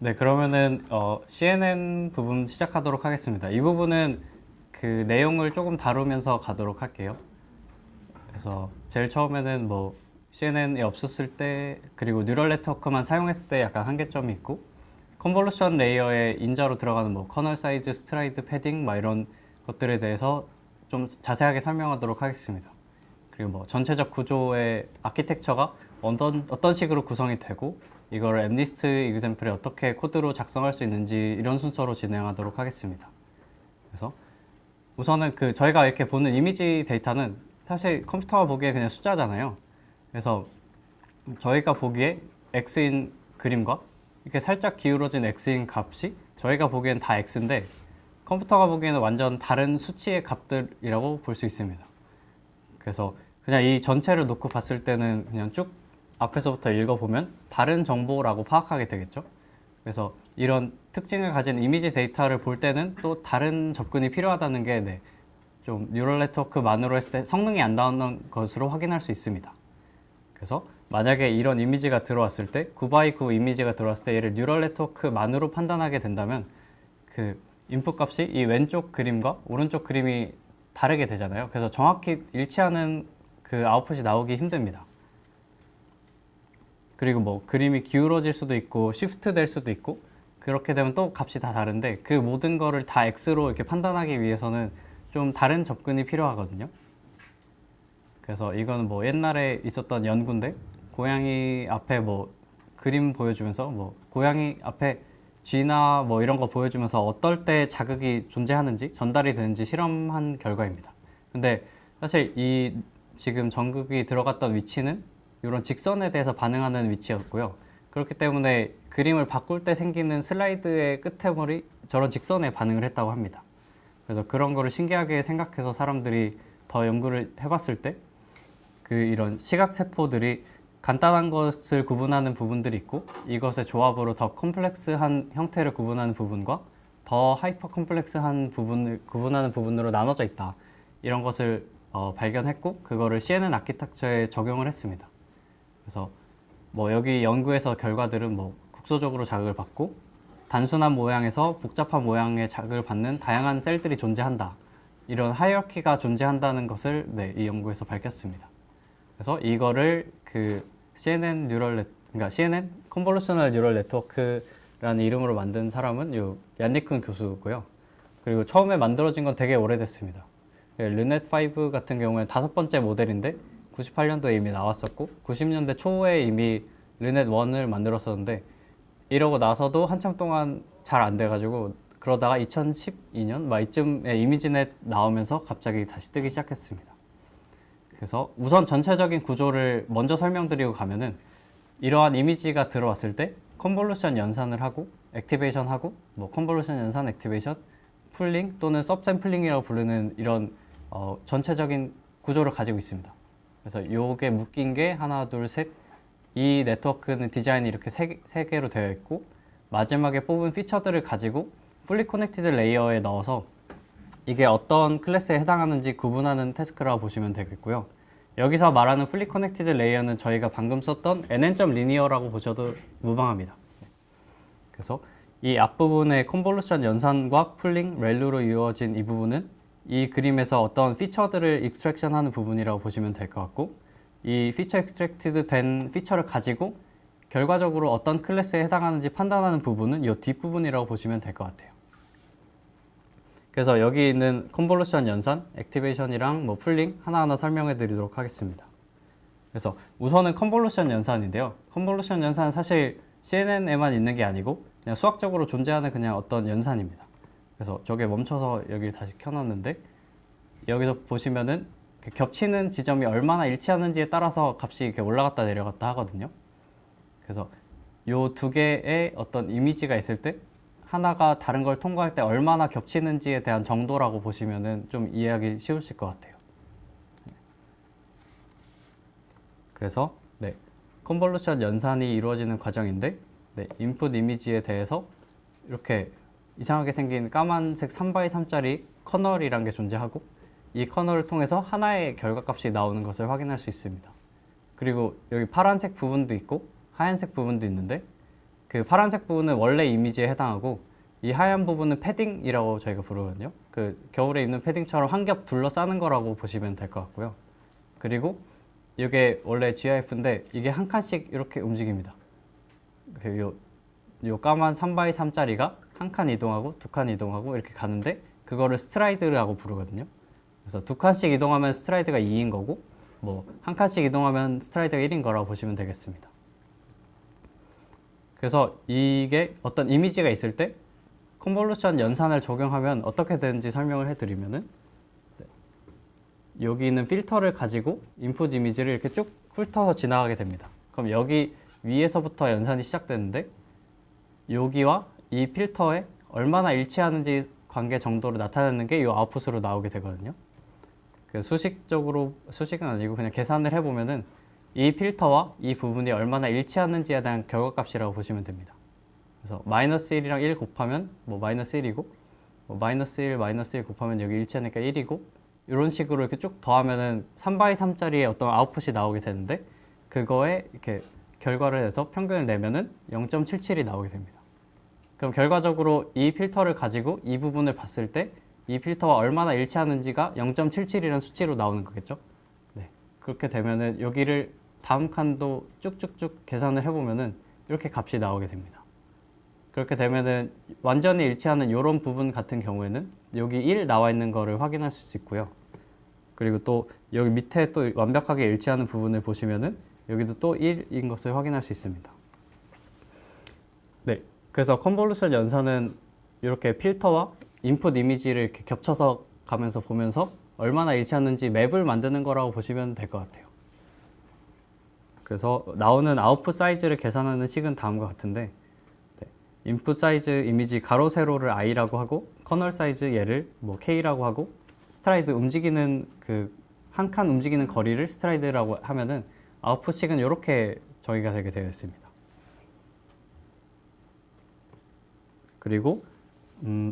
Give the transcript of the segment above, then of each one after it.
네, 그러면은 CNN 부분 시작하도록 하겠습니다. 이 부분은 그 내용을 조금 다루면서 가도록 할게요. 그래서 제일 처음에는 뭐 CNN이 없었을 때 그리고 뉴럴 네트워크만 사용했을 때 약간 한계점이 있고 컨볼루션 레이어에 인자로 들어가는 뭐 커널 사이즈, 스트라이드 패딩 막 이런 것들에 대해서 좀 자세하게 설명하도록 하겠습니다. 그리고 뭐 전체적 구조의 아키텍처가 어떤 식으로 구성이 되고 이걸 엠리스트 이그젬플에 어떻게 코드로 작성할 수 있는지 이런 순서로 진행하도록 하겠습니다. 그래서 우선은 그 저희가 이렇게 보는 이미지 데이터는 사실 컴퓨터가 보기에 그냥 숫자잖아요. 그래서 저희가 보기에 x인 그림과 이렇게 살짝 기울어진 x인 값이 저희가 보기엔 다 x인데 컴퓨터가 보기에는 완전 다른 수치의 값들이라고 볼 수 있습니다. 그래서 그냥 이 전체를 놓고 봤을 때는 그냥 쭉 앞에서부터 읽어보면 다른 정보라고 파악하게 되겠죠. 그래서 이런 특징을 가진 이미지 데이터를 볼 때는 또 다른 접근이 필요하다는 게 네, 좀 뉴럴 네트워크만으로 했을 때 성능이 안 나오는 것으로 확인할 수 있습니다. 그래서 만약에 이런 이미지가 들어왔을 때 9x9 이미지가 들어왔을 때 얘를 뉴럴 네트워크만으로 판단하게 된다면 그 인풋 값이 이 왼쪽 그림과 오른쪽 그림이 다르게 되잖아요. 그래서 정확히 일치하는 그 아웃풋이 나오기 힘듭니다. 그리고 뭐 그림이 기울어질 수도 있고 시프트 될 수도 있고 그렇게 되면 또 값이 다 다른데 그 모든 거를 다 X로 이렇게 판단하기 위해서는 좀 다른 접근이 필요하거든요. 그래서 이거는 뭐 옛날에 있었던 연구인데 고양이 앞에 뭐 그림 보여주면서 뭐 고양이 앞에 쥐나 뭐 이런 거 보여주면서 어떨 때 자극이 존재하는지 전달이 되는지 실험한 결과입니다. 근데 사실 이 지금 전극이 들어갔던 위치는 이런 직선에 대해서 반응하는 위치였고요. 그렇기 때문에 그림을 바꿀 때 생기는 슬라이드의 끝에머리 저런 직선에 반응을 했다고 합니다. 그래서 그런 거를 신기하게 생각해서 사람들이 더 연구를 해봤을 때 그 이런 시각 세포들이 간단한 것을 구분하는 부분들이 있고 이것의 조합으로 더 컴플렉스한 형태를 구분하는 부분과 더 하이퍼 컴플렉스한 부분을 구분하는 부분으로 나눠져 있다. 이런 것을 발견했고 그거를 CNN 아키텍처에 적용을 했습니다. 그래서 뭐 여기 연구에서 결과들은 뭐 국소적으로 자극을 받고 단순한 모양에서 복잡한 모양의 자극을 받는 다양한 셀들이 존재한다. 이런 하이어키가 존재한다는 것을 네, 이 연구에서 밝혔습니다. 그래서 이거를 그 그러니까 CNN 컨볼루셔널 뉴럴 네트워크라는 이름으로 만든 사람은 요 얀니큰 교수고요. 그리고 처음에 만들어진 건 되게 오래됐습니다. 르넷5 같은 경우에는 5번째 모델인데 98년도에 이미 나왔었고 90년대 초에 이미 르넷1을 만들었었는데 이러고 나서도 한참 동안 잘 안 돼가지고 그러다가 2012년 막 이쯤에 이미지넷 나오면서 갑자기 다시 뜨기 시작했습니다. 그래서 우선 전체적인 구조를 먼저 설명드리고 가면은 이러한 이미지가 들어왔을 때 컨볼루션 연산을 하고 액티베이션 하고 뭐 컨볼루션 연산 액티베이션 풀링 또는 서브샘플링이라고 부르는 이런 전체적인 구조를 가지고 있습니다. 그래서 요게 묶인 게 하나 둘 셋 이 네트워크는 디자인이 이렇게 세 개로 되어 있고 마지막에 뽑은 피처들을 가지고 풀리 커넥티드 레이어에 넣어서 이게 어떤 클래스에 해당하는지 구분하는 태스크라고 보시면 되겠고요. 여기서 말하는 풀리 커넥티드 레이어는 저희가 방금 썼던 nn.linear라고 보셔도 무방합니다. 그래서 이 앞부분의 컨볼루션 연산과 풀링, 렐루로 이루어진 이 부분은 이 그림에서 어떤 피처들을 익스트랙션하는 부분이라고 보시면 될 것 같고 이 피처 익스트랙티드 된 피처를 가지고 결과적으로 어떤 클래스에 해당하는지 판단하는 부분은 이 뒷부분이라고 보시면 될 것 같아요. 그래서 여기 있는 컨볼루션 연산, 액티베이션이랑 뭐 풀링 하나하나 설명해 드리도록 하겠습니다. 그래서 우선은 컨볼루션 연산인데요. 컨볼루션 연산은 사실 CNN에만 있는 게 아니고 그냥 수학적으로 존재하는 그냥 어떤 연산입니다. 그래서 저게 멈춰서 여기 다시 켜놨는데 여기서 보시면은 겹치는 지점이 얼마나 일치하는지에 따라서 값이 이렇게 올라갔다 내려갔다 하거든요. 그래서 요 두 개의 어떤 이미지가 있을 때 하나가 다른 걸 통과할 때 얼마나 겹치는지에 대한 정도라고 보시면은 좀 이해하기 쉬우실 것 같아요. 그래서 네, 컨볼루션 연산이 이루어지는 과정인데 네, 인풋 이미지에 대해서 이렇게 이상하게 생긴 까만색 3x3짜리 커널이란 게 존재하고 이 커널을 통해서 하나의 결과값이 나오는 것을 확인할 수 있습니다. 그리고 여기 파란색 부분도 있고 하얀색 부분도 있는데 그 파란색 부분은 원래 이미지에 해당하고 이 하얀 부분은 패딩이라고 저희가 부르거든요. 그 겨울에 입는 패딩처럼 한 겹 둘러싸는 거라고 보시면 될 것 같고요. 그리고 이게 원래 GIF인데 이게 한 칸씩 이렇게 움직입니다. 요 까만 3x3짜리가 한 칸 이동하고 두 칸 이동하고 이렇게 가는데 그거를 스트라이드라고 부르거든요. 그래서 두 칸씩 이동하면 스트라이드가 2인 거고 뭐 한 칸씩 이동하면 스트라이드가 1인 거라고 보시면 되겠습니다. 그래서 이게 어떤 이미지가 있을 때 컨볼루션 연산을 적용하면 어떻게 되는지 설명을 해드리면은 여기 있는 필터를 가지고 인풋 이미지를 이렇게 쭉 훑어서 지나가게 됩니다. 그럼 여기 위에서부터 연산이 시작되는데 여기와 이 필터에 얼마나 일치하는지 관계 정도를 나타내는 게 이 아웃풋으로 나오게 되거든요. 수식은 아니고 그냥 계산을 해보면은 이 필터와 이 부분이 얼마나 일치하는지에 대한 결과값이라고 보시면 됩니다. 그래서 마이너스 1이랑 1 곱하면 뭐 마이너스 1이고 뭐 마이너스 1, 마이너스 1 곱하면 여기 일치하니까 1이고 이런 식으로 이렇게 쭉 더하면은 3x3짜리의 어떤 아웃풋이 나오게 되는데 그거에 이렇게 결과를 내서 평균을 내면은 0.77이 나오게 됩니다. 그럼 결과적으로 이 필터를 가지고 이 부분을 봤을 때 이 필터와 얼마나 일치하는지가 0.77이라는 수치로 나오는 거겠죠. 네. 그렇게 되면은 여기를 다음 칸도 쭉쭉쭉 계산을 해보면은 이렇게 값이 나오게 됩니다. 그렇게 되면은 완전히 일치하는 이런 부분 같은 경우에는 여기 1 나와 있는 거를 확인할 수 있고요. 그리고 또 여기 밑에 또 완벽하게 일치하는 부분을 보시면은 여기도 또 1인 것을 확인할 수 있습니다. 네, 그래서 컨볼루션 연산은 이렇게 필터와 인풋 이미지를 이렇게 겹쳐서 가면서 보면서 얼마나 일치하는지 맵을 만드는 거라고 보시면 될 것 같아요. 그래서 나오는 아웃풋 사이즈를 계산하는 식은 다음과 같은데 인풋 사이즈 이미지 가로 세로를 i라고 하고 커널 사이즈 얘를 뭐 k라고 하고 스트라이드 움직이는 그 한 칸 움직이는 거리를 스트라이드라고 하면은 아웃풋식은 이렇게 정의가 되게 되어 있습니다. 그리고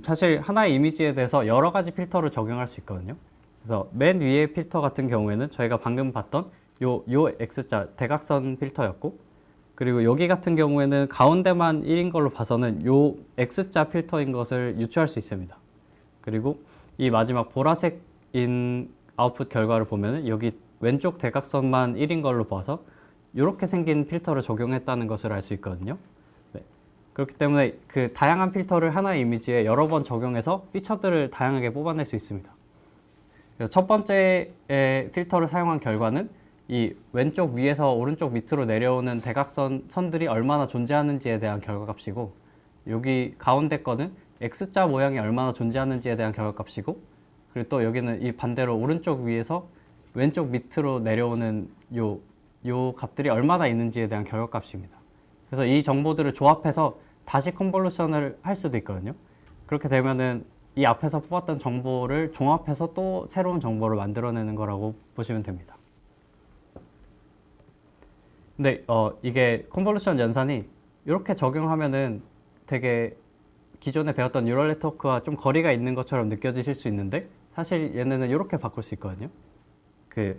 사실 하나의 이미지에 대해서 여러 가지 필터를 적용할 수 있거든요. 그래서 맨 위에 필터 같은 경우에는 저희가 방금 봤던 요 X자 대각선 필터였고 그리고 여기 같은 경우에는 가운데만 1인 걸로 봐서는 요 X자 필터인 것을 유추할 수 있습니다. 그리고 이 마지막 보라색인 아웃풋 결과를 보면은 여기 왼쪽 대각선만 1인 걸로 봐서 이렇게 생긴 필터를 적용했다는 것을 알 수 있거든요. 네. 그렇기 때문에 그 다양한 필터를 하나의 이미지에 여러 번 적용해서 피처들을 다양하게 뽑아낼 수 있습니다. 그래서 첫 번째 필터를 사용한 결과는 이 왼쪽 위에서 오른쪽 밑으로 내려오는 대각선 선들이 얼마나 존재하는지에 대한 결과값이고 여기 가운데 거는 X자 모양이 얼마나 존재하는지에 대한 결과값이고 그리고 또 여기는 이 반대로 오른쪽 위에서 왼쪽 밑으로 내려오는 요 값들이 얼마나 있는지에 대한 결과값입니다. 그래서 이 정보들을 조합해서 다시 컨볼루션을 할 수도 있거든요. 그렇게 되면은 이 앞에서 뽑았던 정보를 종합해서 또 새로운 정보를 만들어내는 거라고 보시면 됩니다. 근데 이게 컨볼루션 연산이 이렇게 적용하면은 되게 기존에 배웠던 뉴럴 네트워크와 좀 거리가 있는 것처럼 느껴지실 수 있는데 사실 얘네는 이렇게 바꿀 수 있거든요. 그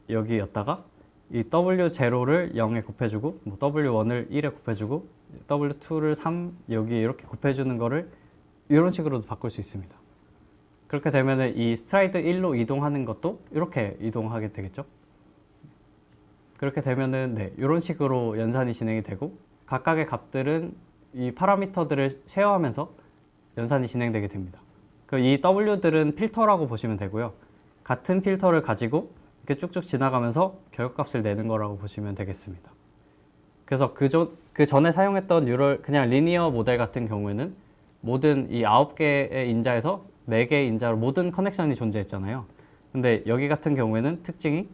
여기였다가 이 W0를 0에 곱해주고 뭐 W1을 1에 곱해주고 W2를 3 여기 이렇게 곱해주는 거를 이런 식으로도 바꿀 수 있습니다. 그렇게 되면은 이 스트라이드 1로 이동하는 것도 이렇게 이동하게 되겠죠. 그렇게 되면은 네, 이런 식으로 연산이 진행이 되고 각각의 값들은 이 파라미터들을 쉐어하면서 연산이 진행되게 됩니다. 이 W들은 필터라고 보시면 되고요. 같은 필터를 가지고 이렇게 쭉쭉 지나가면서 결과값을 내는 거라고 보시면 되겠습니다. 그래서 그 전에 사용했던 뉴럴 그냥 리니어 모델 같은 경우에는 모든 이 9개의 인자에서 4개의 인자로 모든 커넥션이 존재했잖아요. 근데 여기 같은 경우에는 특징이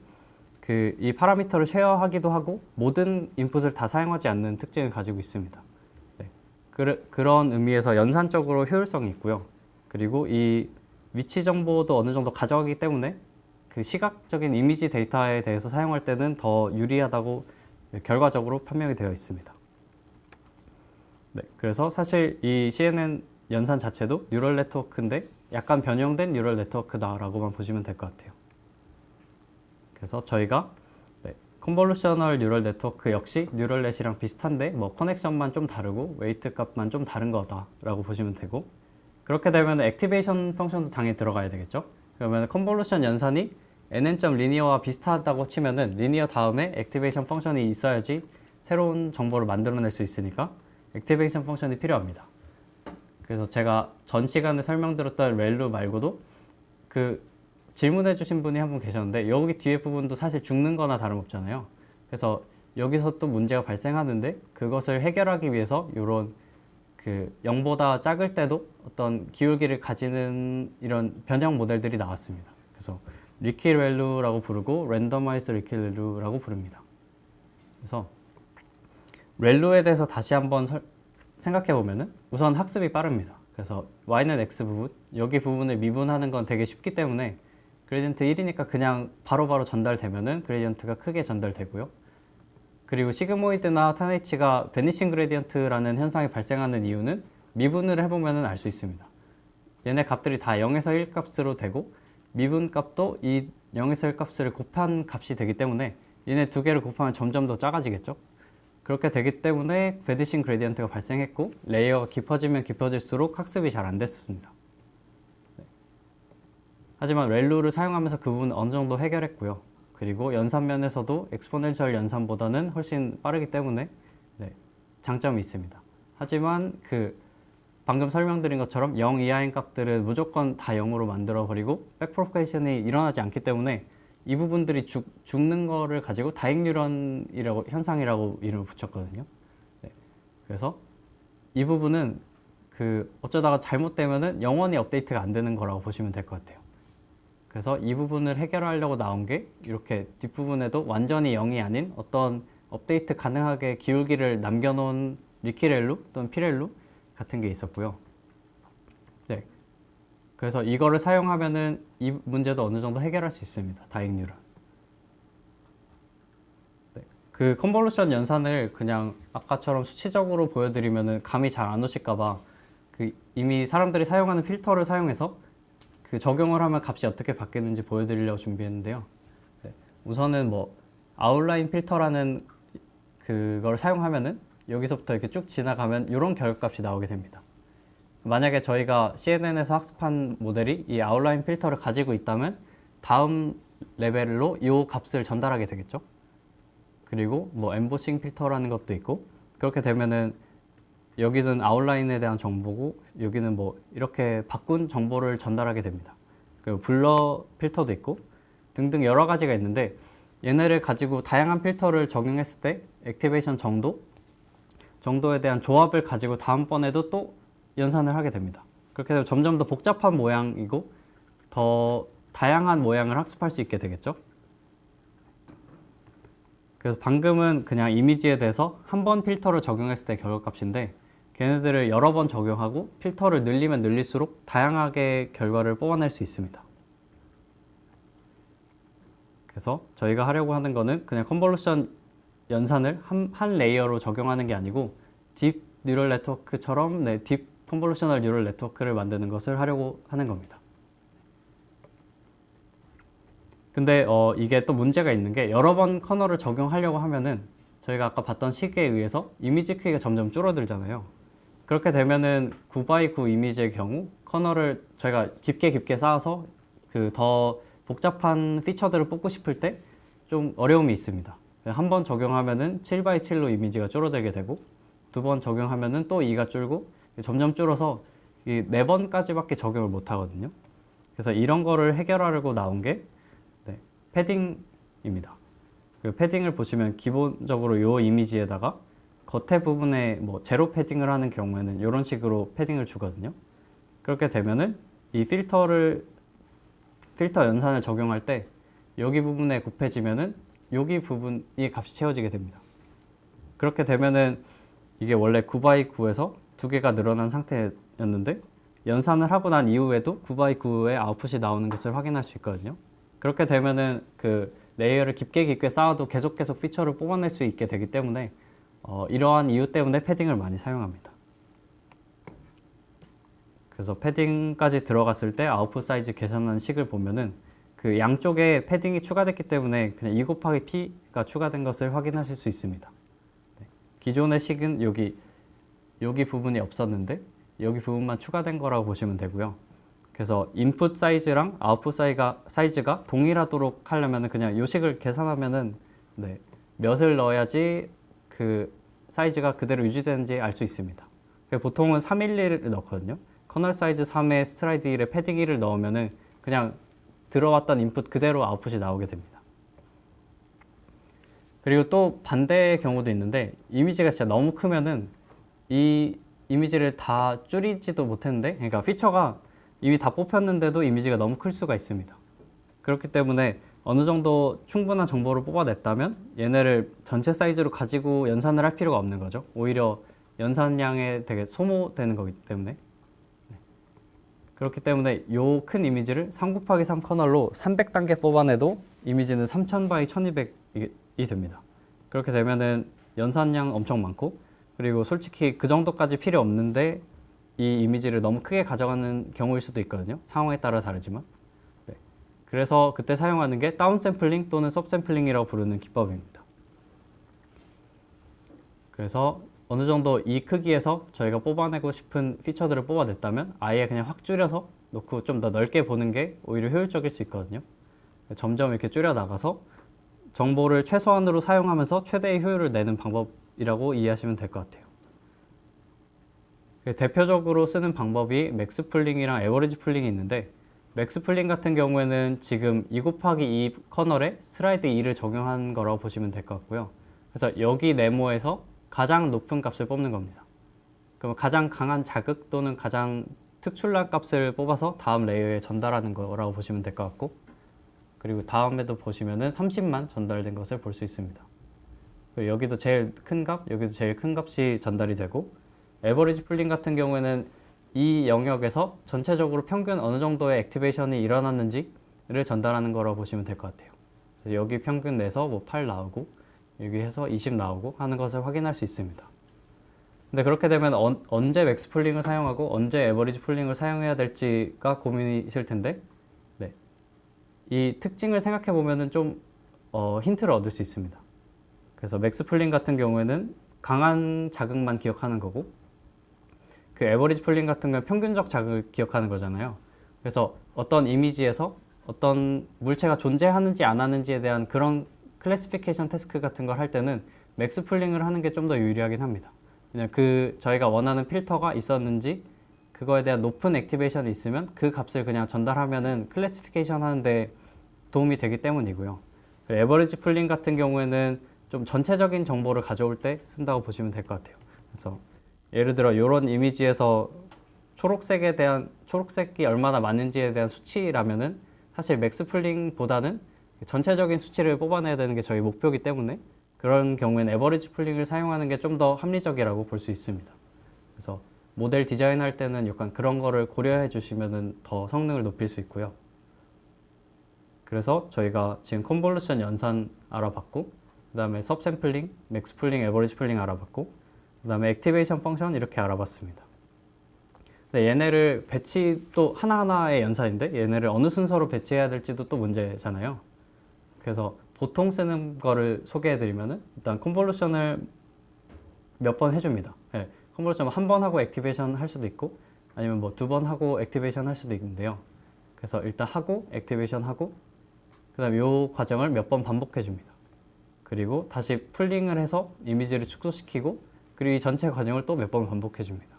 이 파라미터를 쉐어하기도 하고 모든 인풋을 다 사용하지 않는 특징을 가지고 있습니다. 네. 그런 의미에서 연산적으로 효율성이 있고요. 그리고 이 위치 정보도 어느 정도 가져가기 때문에 그 시각적인 이미지 데이터에 대해서 사용할 때는 더 유리하다고 결과적으로 판명이 되어 있습니다. 네, 그래서 사실 이 CNN 연산 자체도 뉴럴 네트워크인데 약간 변형된 뉴럴 네트워크다라고만 보시면 될 것 같아요. 그래서 저희가 컨볼루셔널 뉴럴 네트워크 역시 뉴럴넷이랑 비슷한데 뭐 커넥션만 좀 다르고 웨이트 값만 좀 다른 거다라고 보시면 되고, 그렇게 되면 액티베이션 펑션도 당연히 들어가야 되겠죠. 그러면 컨볼루션 연산이 nn.linear와 비슷하다고 치면은 리니어 다음에 액티베이션 펑션이 있어야지 새로운 정보를 만들어낼 수 있으니까 액티베이션 펑션이 필요합니다. 그래서 제가 전 시간에 설명드렸던 렐루 말고도 그 질문해 주신 분이 한 분 계셨는데 여기 뒤에 부분도 사실 죽는 거나 다름없잖아요. 그래서 여기서 또 문제가 발생하는데 그것을 해결하기 위해서 이런 그 0보다 작을 때도 어떤 기울기를 가지는 이런 변형 모델들이 나왔습니다. 그래서 리키 렐루라고 부르고 랜더마이즈 리키 렐루라고 부릅니다. 그래서 렐루에 대해서 다시 한번 생각해 보면은 우선 학습이 빠릅니다. 그래서 y는 x 부분, 여기 부분을 미분하는 건 되게 쉽기 때문에 그레디언트 1이니까 그냥 바로바로 전달되면은 그레디언트가 크게 전달되고요. 그리고 시그모이드나 탄H가 베니싱 그레디언트라는 현상이 발생하는 이유는 미분을 해보면은 알 수 있습니다. 얘네 값들이 다 0에서 1 값으로 되고 미분 값도 이 0에서 1 값을 곱한 값이 되기 때문에 얘네 두 개를 곱하면 점점 더 작아지겠죠. 그렇게 되기 때문에 베니싱 그레디언트가 발생했고 레이어가 깊어지면 깊어질수록 학습이 잘 안 됐습니다. 하지만 렐루를 사용하면서 그 부분은 어느 정도 해결했고요. 그리고 연산면에서도 엑스포넨셜 연산보다는 훨씬 빠르기 때문에 장점이 있습니다. 하지만 그 방금 설명드린 것처럼 0 이하인 값들은 무조건 다 0으로 만들어 버리고 백프로포게이션이 일어나지 않기 때문에 이 부분들이 죽는 거를 가지고 다익 뉴런이라고 현상이라고 이름을 붙였거든요. 그래서 이 부분은 그 어쩌다가 잘못되면은 영원히 업데이트가 안 되는 거라고 보시면 될 것 같아요. 그래서 이 부분을 해결하려고 나온 게 이렇게 뒷부분에도 완전히 0이 아닌 어떤 업데이트 가능하게 기울기를 남겨놓은 리키렐루 또는 피렐루 같은 게 있었고요. 네. 그래서 이거를 사용하면은 이 문제도 어느 정도 해결할 수 있습니다. 다익 뉴런. 네. 그 컨볼루션 연산을 그냥 아까처럼 수치적으로 보여드리면은 감이 잘 안 오실까봐 그 이미 사람들이 사용하는 필터를 사용해서 그 적용을 하면 값이 어떻게 바뀌는지 보여드리려고 준비했는데요. 네. 우선은 뭐 아웃라인 필터라는 그걸 사용하면은 여기서부터 이렇게 쭉 지나가면 이런 결과값이 나오게 됩니다. 만약에 저희가 CNN에서 학습한 모델이 이 아웃라인 필터를 가지고 있다면 다음 레벨로 이 값을 전달하게 되겠죠. 그리고 뭐 엠보싱 필터라는 것도 있고 그렇게 되면은 여기는 아웃라인에 대한 정보고 여기는 뭐 이렇게 바꾼 정보를 전달하게 됩니다. 그리고 블러 필터도 있고 등등 여러 가지가 있는데 얘네를 가지고 다양한 필터를 적용했을 때 액티베이션 정도에 대한 조합을 가지고 다음번에도 또 연산을 하게 됩니다. 그렇게 되면 점점 더 복잡한 모양이고 더 다양한 모양을 학습할 수 있게 되겠죠. 그래서 방금은 그냥 이미지에 대해서 한 번 필터를 적용했을 때 결과값인데 걔네들을 여러 번 적용하고 필터를 늘리면 늘릴수록 다양하게 결과를 뽑아낼 수 있습니다. 그래서 저희가 하려고 하는 거는 그냥 컨볼루션 연산을 한 레이어로 적용하는 게 아니고 딥 뉴럴 네트워크처럼 딥 컨볼루셔널 뉴럴 네트워크를 만드는 것을 하려고 하는 겁니다. 근데 이게 또 문제가 있는 게 여러 번 커널을 적용하려고 하면은 저희가 아까 봤던 시기에 의해서 이미지 크기가 점점 줄어들잖아요. 그렇게 되면은 9x9 이미지의 경우 커널을 저희가 깊게 쌓아서 그 더 복잡한 피처들을 뽑고 싶을 때 좀 어려움이 있습니다. 한 번 적용하면은 7x7로 이미지가 줄어들게 되고 두 번 적용하면은 또 2가 줄고 점점 줄어서 이 4번까지밖에 적용을 못 하거든요. 그래서 이런 거를 해결하려고 나온 게 패딩입니다. 그 패딩을 보시면 기본적으로 이 이미지에다가 겉에 부분에 뭐 제로 패딩을 하는 경우에는 이런 식으로 패딩을 주거든요. 그렇게 되면은 이 필터 연산을 적용할 때 여기 부분에 곱해지면은 여기 부분이 값이 채워지게 됩니다. 그렇게 되면은 이게 원래 9x9에서 두 개가 늘어난 상태였는데 연산을 하고 난 이후에도 9x9의 아웃풋이 나오는 것을 확인할 수 있거든요. 그렇게 되면은 그 레이어를 깊게 쌓아도 계속 피처를 뽑아낼 수 있게 되기 때문에 이러한 이유 때문에 패딩을 많이 사용합니다. 그래서 패딩까지 들어갔을 때 아웃풋 사이즈 계산하는 식을 보면은 그 양쪽에 패딩이 추가됐기 때문에 그냥 2 곱하기 P가 추가된 것을 확인하실 수 있습니다. 네. 기존의 식은 여기 부분이 없었는데 여기 부분만 추가된 거라고 보시면 되고요. 그래서 인풋 사이즈랑 아웃풋 사이즈가 동일하도록 하려면 그냥 이 식을 계산하면은 네, 몇을 넣어야지 그 사이즈가 그대로 유지되는지 알 수 있습니다. 보통은 311을 넣거든요. 커널 사이즈 3에 스트라이드 1에 패딩 1을 넣으면은 그냥 들어왔던 인풋 그대로 아웃풋이 나오게 됩니다. 그리고 또 반대의 경우도 있는데 이미지가 진짜 너무 크면은 이 이미지를 다 줄이지도 못했는데, 그러니까 피처가 이미 다 뽑혔는데도 이미지가 너무 클 수가 있습니다. 그렇기 때문에 어느 정도 충분한 정보를 뽑아냈다면 얘네를 전체 사이즈로 가지고 연산을 할 필요가 없는 거죠. 오히려 연산량에 되게 소모되는 거기 때문에. 네. 그렇기 때문에 이 큰 이미지를 3 곱하기 3 커널로 300단계 뽑아내도 이미지는 3000 x 1200이 됩니다. 그렇게 되면은 연산량 엄청 많고, 그리고 솔직히 그 정도까지 필요 없는데 이 이미지를 너무 크게 가져가는 경우일 수도 있거든요. 상황에 따라 다르지만. 네. 그래서 그때 사용하는 게 다운샘플링 또는 섭샘플링이라고 부르는 기법입니다. 그래서 어느 정도 이 크기에서 저희가 뽑아내고 싶은 피처들을 뽑아냈다면 아예 그냥 확 줄여서 놓고 좀 더 넓게 보는 게 오히려 효율적일 수 있거든요. 점점 이렇게 줄여 나가서 정보를 최소한으로 사용하면서 최대의 효율을 내는 방법이라고 이해하시면 될 것 같아요. 대표적으로 쓰는 방법이 맥스 풀링이랑 에버리지 풀링이 있는데, 맥스 풀링 같은 경우에는 지금 2 곱하기 2 커널에 스라이드 2를 적용한 거라고 보시면 될 것 같고요. 그래서 여기 네모에서 가장 높은 값을 뽑는 겁니다. 그럼 가장 강한 자극 또는 가장 특출난 값을 뽑아서 다음 레이어에 전달하는 거라고 보시면 될 것 같고, 그리고 다음에도 보시면은 30만 전달된 것을 볼 수 있습니다. 여기도 제일 큰 값, 여기도 제일 큰 값이 전달이 되고, 에버리지 풀링 같은 경우에는 이 영역에서 전체적으로 평균 어느 정도의 액티베이션이 일어났는지를 전달하는 거라고 보시면 될 것 같아요. 여기 평균 내서 뭐 8 나오고 여기 해서 20 나오고 하는 것을 확인할 수 있습니다. 근데 그렇게 되면 언제 맥스 풀링을 사용하고 언제 에버리지 풀링을 사용해야 될지가 고민이실 텐데, 네. 이 특징을 생각해 보면은 좀 힌트를 얻을 수 있습니다. 그래서 맥스 풀링 같은 경우에는 강한 자극만 기억하는 거고, 그 에버리지 풀링 같은 건 평균적 자극을 기억하는 거잖아요. 그래서 어떤 이미지에서 어떤 물체가 존재하는지 안 하는지에 대한 그런 클래시피케이션 태스크 같은 걸 할 때는 맥스 풀링을 하는 게 좀 더 유리하긴 합니다. 그냥 저희가 원하는 필터가 있었는지 그거에 대한 높은 액티베이션이 있으면 그 값을 그냥 전달하면은 클래시피케이션 하는데 도움이 되기 때문이고요. 에버리지 풀링 같은 경우에는 좀 전체적인 정보를 가져올 때 쓴다고 보시면 될 것 같아요. 그래서 예를 들어 이런 이미지에서 초록색이 얼마나 많은지에 대한 수치라면은 사실 맥스 풀링보다는 전체적인 수치를 뽑아내야 되는 게 저희 목표이기 때문에 그런 경우에는 에버리지 풀링을 사용하는 게 좀 더 합리적이라고 볼 수 있습니다. 그래서 모델 디자인할 때는 약간 그런 거를 고려해 주시면은 더 성능을 높일 수 있고요. 그래서 저희가 지금 컨볼루션 연산 알아봤고, 그 다음에 섭샘플링, 맥스 풀링, 에버리지 풀링 알아봤고, 그 다음에 액티베이션 펑션 이렇게 알아봤습니다. 근데 얘네를 배치도 하나하나의 연산인데 얘네를 어느 순서로 배치해야 될지도 또 문제잖아요. 그래서 보통 쓰는 거를 소개해드리면은 일단 컨볼루션을 몇 번 해줍니다. 네, 컨볼루션 한 번 하고 액티베이션 할 수도 있고 아니면 뭐 2번 하고 액티베이션 할 수도 있는데요. 그래서 일단 하고 액티베이션 하고 그 다음에 이 과정을 몇 번 반복해 줍니다. 그리고 다시 풀링을 해서 이미지를 축소시키고 그리고 이 전체 과정을 또 몇 번 반복해 줍니다.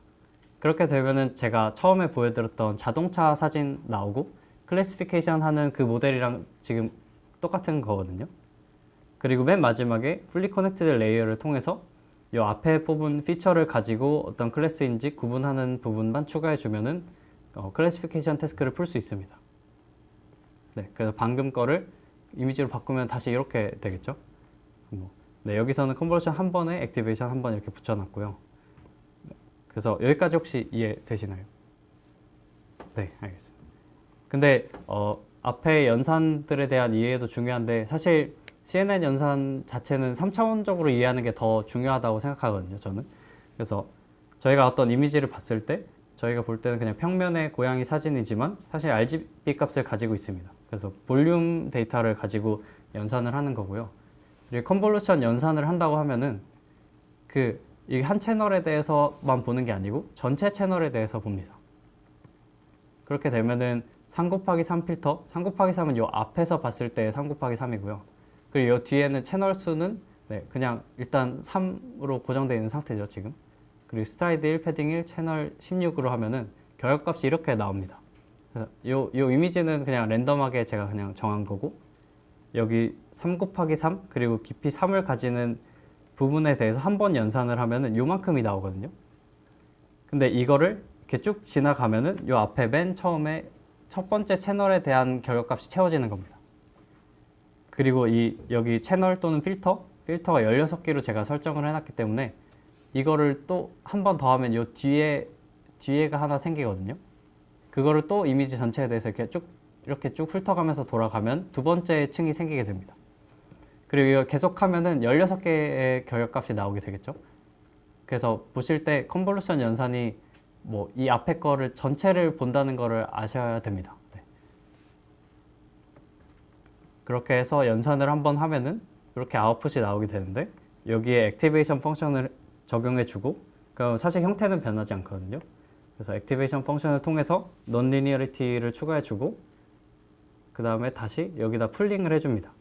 그렇게 되면은 제가 처음에 보여드렸던 자동차 사진 나오고 클래시피케이션 하는 그 모델이랑 지금 똑같은 거거든요. 그리고 맨 마지막에 풀리 커넥티드 레이어를 통해서 이 앞에 뽑은 피처를 가지고 어떤 클래스인지 구분하는 부분만 추가해 주면은 클래시피케이션 태스크를 풀 수 있습니다. 네, 그래서 방금 거를 이미지로 바꾸면 다시 이렇게 되겠죠. 네, 여기서는 컨버전 한 번에 액티베이션 한 번 이렇게 붙여놨고요. 그래서 여기까지 혹시 이해되시나요? 네, 알겠습니다. 근데 앞에 연산들에 대한 이해도 중요한데 사실 CNN 연산 자체는 3차원적으로 이해하는 게 더 중요하다고 생각하거든요, 저는. 그래서 저희가 어떤 이미지를 봤을 때 저희가 볼 때는 그냥 평면의 고양이 사진이지만 사실 RGB 값을 가지고 있습니다. 그래서 볼륨 데이터를 가지고 연산을 하는 거고요. 그리고 컨볼루션 연산을 한다고 하면은 이 한 채널에 대해서만 보는 게 아니고 전체 채널에 대해서 봅니다. 그렇게 되면은 3 곱하기 3 필터, 3 곱하기 3은 요 앞에서 봤을 때 3 곱하기 3이고요. 그리고 요 뒤에는 채널 수는 그냥 일단 3으로 고정되어 있는 상태죠, 지금. 그리고 스트라이드 1, 패딩 1, 채널 16으로 하면은 결과값이 이렇게 나옵니다. 그래서 요 이미지는 그냥 랜덤하게 제가 그냥 정한 거고, 여기 3 곱하기 3 그리고 깊이 3을 가지는 부분에 대해서 한 번 연산을 하면은 요만큼이 나오거든요. 근데 이거를 이렇게 쭉 지나가면은 요 앞에 맨 처음에 첫 번째 채널에 대한 결과값이 채워지는 겁니다. 그리고 여기 채널 또는 필터가 16개로 제가 설정을 해놨기 때문에 이거를 또 한 번 더 하면 요 뒤에가 하나 생기거든요. 그거를 또 이미지 전체에 대해서 이렇게 쭉 훑어가면서 돌아가면 두 번째 층이 생기게 됩니다. 그리고 이걸 계속하면은 16개의 결과값이 나오게 되겠죠. 그래서 보실 때 컨볼루션 연산이 뭐 이 앞에 거를 전체를 본다는 거를 아셔야 됩니다. 네. 그렇게 해서 연산을 한번 하면은 이렇게 아웃풋이 나오게 되는데, 여기에 액티베이션 펑션을 적용해 주고, 그럼 사실 형태는 변하지 않거든요. 그래서 액티베이션 펑션을 통해서 논리니어리티를 추가해 주고, 그 다음에 다시 여기다 풀링을 해줍니다.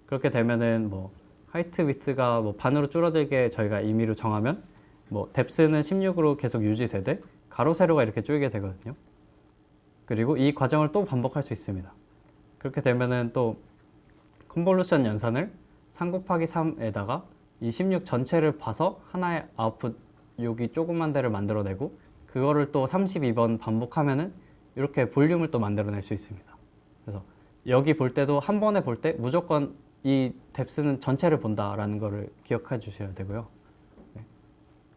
그렇게 되면은 뭐 하이트 위트가 뭐 반으로 줄어들게 저희가 임의로 정하면 뭐 뎁스는 16으로 계속 유지되되 가로 세로가 이렇게 쪼이게 되거든요. 그리고 이 과정을 또 반복할 수 있습니다. 그렇게 되면은 또 컨볼루션 연산을 3 곱하기 3에다가 이 16 전체를 봐서 하나의 아웃풋 여기 조그만 데를 만들어내고, 그거를 또 32번 반복하면은 이렇게 볼륨을 또 만들어낼 수 있습니다. 그래서 여기 볼 때도 한 번에 볼 때 무조건 이 뎁스는 전체를 본다라는 거를 기억해 주셔야 되고요. 네.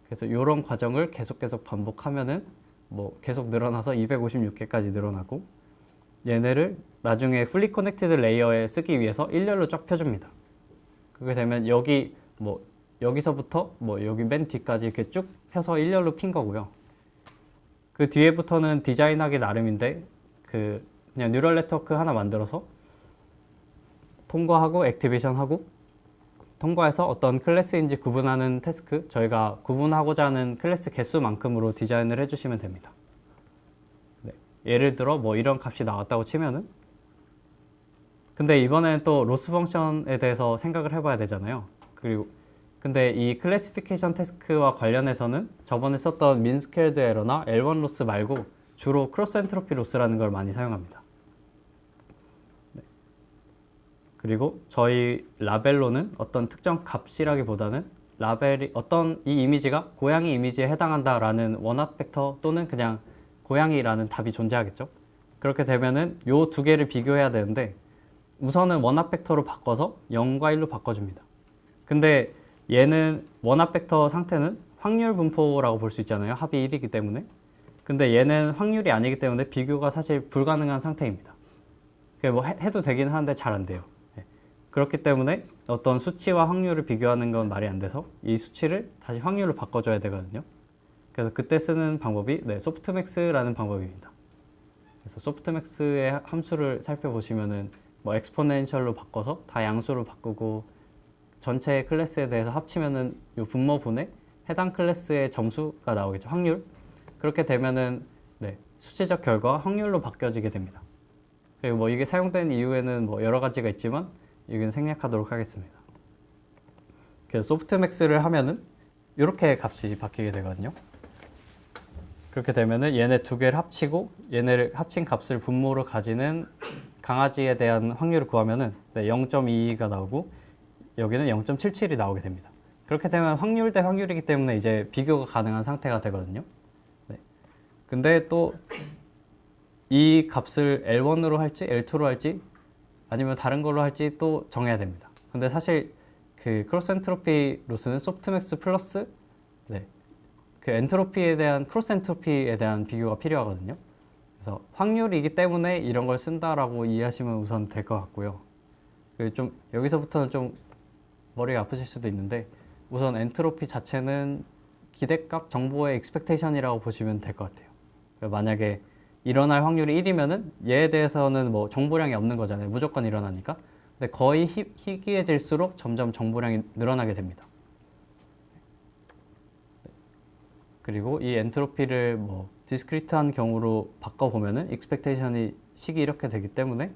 그래서 이런 과정을 계속 반복하면은 뭐 계속 늘어나서 256개까지 늘어나고, 얘네를 나중에 풀리 커넥티드 레이어에 쓰기 위해서 일렬로 쫙 펴줍니다. 그렇게 되면 여기서부터 여기 맨 뒤까지 이렇게 쭉 펴서 일렬로 핀 거고요. 그 뒤에부터는 디자인하기 나름인데 그냥 뉴럴 네트워크 하나 만들어서 통과하고 액티베이션하고, 통과해서 어떤 클래스인지 구분하는 태스크, 저희가 구분하고자 하는 클래스 개수만큼으로 디자인을 해주시면 됩니다. 네. 예를 들어 이런 값이 나왔다고 치면은, 근데 이번에는 또 로스 펑션에 대해서 생각을 해봐야 되잖아요. 근데 이 클래시피케이션 태스크와 관련해서는 저번에 썼던 민 스퀘어드 에러나 L1 로스 말고 주로 크로스 엔트로피 로스라는 걸 많이 사용합니다. 그리고 저희 라벨로는 어떤 특정 값이라기보다는 라벨이 어떤 이 이미지가 고양이 이미지에 해당한다라는 원합 벡터 또는 그냥 고양이라는 답이 존재하겠죠. 그렇게 되면은 요 두 개를 비교해야 되는데, 우선은 원합 벡터로 바꿔서 0과 1로 바꿔줍니다. 근데 얘는 원합 벡터 상태는 확률 분포라고 볼 수 있잖아요. 합이 1이기 때문에. 근데 얘는 확률이 아니기 때문에 비교가 사실 불가능한 상태입니다. 해도 되긴 하는데 잘 안 돼요. 그렇기 때문에 어떤 수치와 확률을 비교하는 건 말이 안 돼서 이 수치를 다시 확률로 바꿔줘야 되거든요. 그래서 그때 쓰는 방법이 소프트맥스라는 방법입니다. 그래서 소프트맥스의 함수를 살펴보시면은 엑스포넨셜로 바꿔서 다 양수로 바꾸고, 전체 클래스에 대해서 합치면은 이 분모분에 해당 클래스의 점수가 나오겠죠. 확률. 그렇게 되면은 수치적 결과가 확률로 바뀌어지게 됩니다. 그리고 이게 사용된 이유에는 여러 가지가 있지만 여기는 생략하도록 하겠습니다. 그래서 소프트맥스를 하면은 이렇게 값이 바뀌게 되거든요. 그렇게 되면은 얘네 두 개를 합치고 얘네를 합친 값을 분모로 가지는 강아지에 대한 확률을 구하면은 0.22가 나오고 여기는 0.77이 나오게 됩니다. 그렇게 되면 확률 대 확률이기 때문에 이제 비교가 가능한 상태가 되거든요. 근데 또 이 값을 L1으로 할지 L2로 할지 아니면 다른 걸로 할지 또 정해야 됩니다. 근데 사실 크로스 엔트로피 로스는 소프트맥스 플러스 그 엔트로피에 대한 크로스 엔트로피에 대한 비교가 필요하거든요. 그래서 확률이기 때문에 이런 걸 쓴다라고 이해하시면 우선 될 것 같고요. 좀 여기서부터는 좀 머리가 아프실 수도 있는데, 우선 엔트로피 자체는 기대값 정보의 expectation이라고 보시면 될 것 같아요. 만약에 일어날 확률이 1이면은 얘에 대해서는 뭐 정보량이 없는 거잖아요. 무조건 일어나니까. 근데 거의 희귀해질수록 점점 정보량이 늘어나게 됩니다. 그리고 이 엔트로피를 뭐 디스크리트한 경우로 바꿔보면은 익스펙테이션이 식이 이렇게 되기 때문에